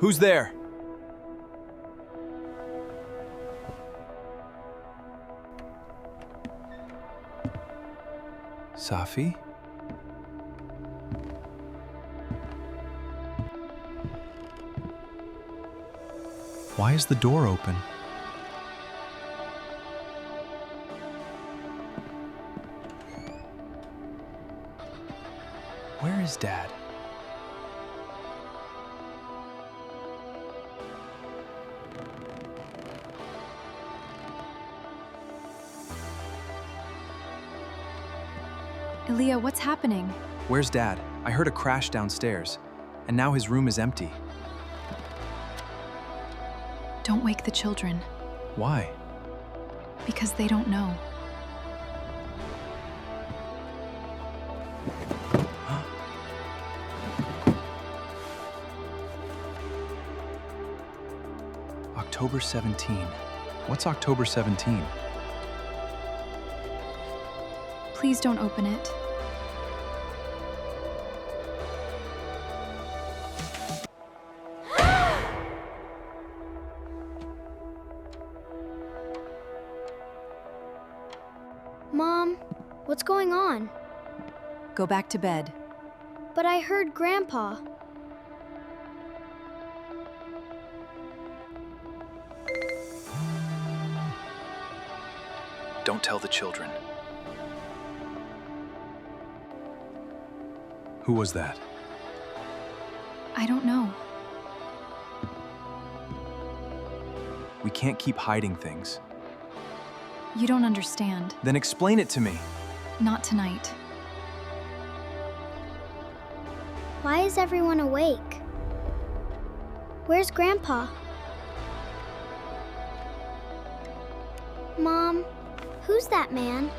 Who's there? Safi? Why is the door open? Where is Dad? Elia, what's happening? Where's Dad? I heard a crash downstairs, and now his room is empty. Don't wake the children, Why? because they don't know. October 17. What's October 17? Please don't open it. Mom, what's going on? Go back to bed. But I heard Grandpa. Don't tell the children. Who was that? I don't know. We can't keep hiding things. You don't understand. Then explain it to me. Not tonight. Why is everyone awake? Where's Grandpa? Mom, who's that man?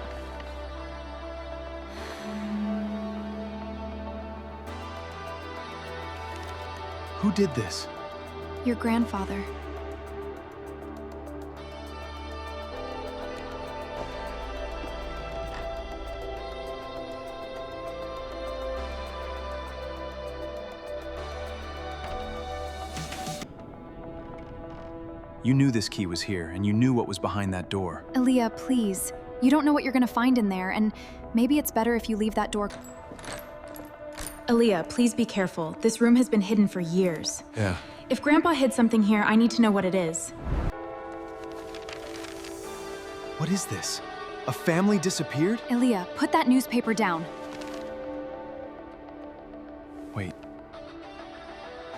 Who did this? Your grandfather. You knew this key was here, and you knew what was behind that door. Elia, please. You don't know what you're gonna find in there, and maybe it's better if you leave that door. Elia, please be careful. This room has been hidden for years. Yeah. If Grandpa hid something here, I need to know what it is. What is this? A family disappeared? Elia, put that newspaper down. Wait.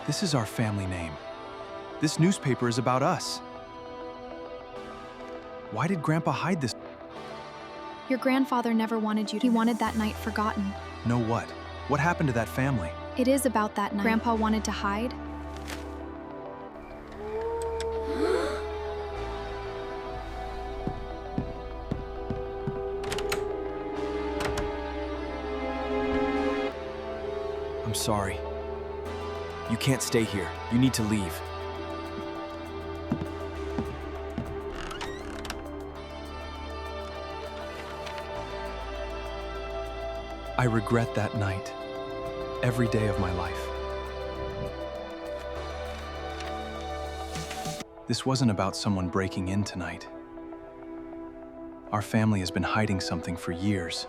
This is our family name. This newspaper is about us. Why did Grandpa hide this? Your grandfather never wanted you. He wanted that night forgotten. Know what? What happened to that family? It is about that night. Grandpa wanted to hide. I'm sorry. You can't stay here. You need to leave. I regret that night, every day of my life. This wasn't about someone breaking in tonight. Our family has been hiding something for years.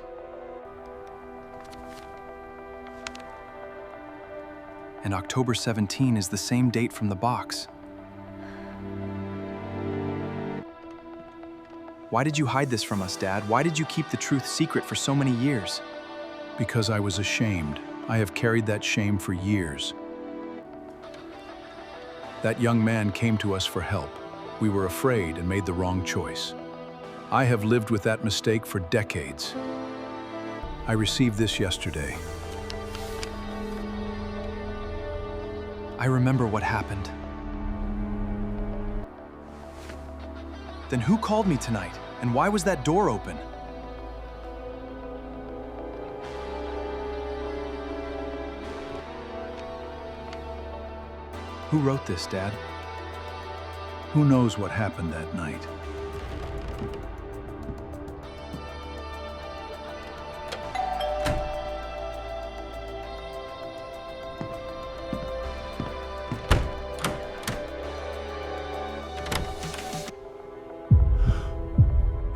And October 17 is the same date from the box. Why did you hide this from us, Dad? Why did you keep the truth secret for so many years? Because I was ashamed. I have carried that shame for years. That young man came to us for help. We were afraid and made the wrong choice. I have lived with that mistake for decades. I received this yesterday. I remember what happened. Then who called me tonight? And why was that door open? Who wrote this, Dad? Who knows what happened that night?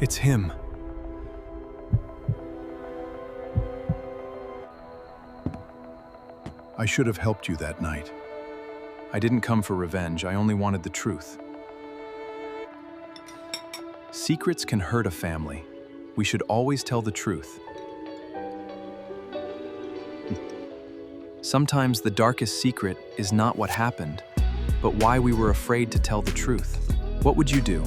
It's him. I should have helped you that night. I didn't come for revenge, I only wanted the truth. Secrets can hurt a family. We should always tell the truth. Sometimes the darkest secret is not what happened, but why we were afraid to tell the truth. What would you do?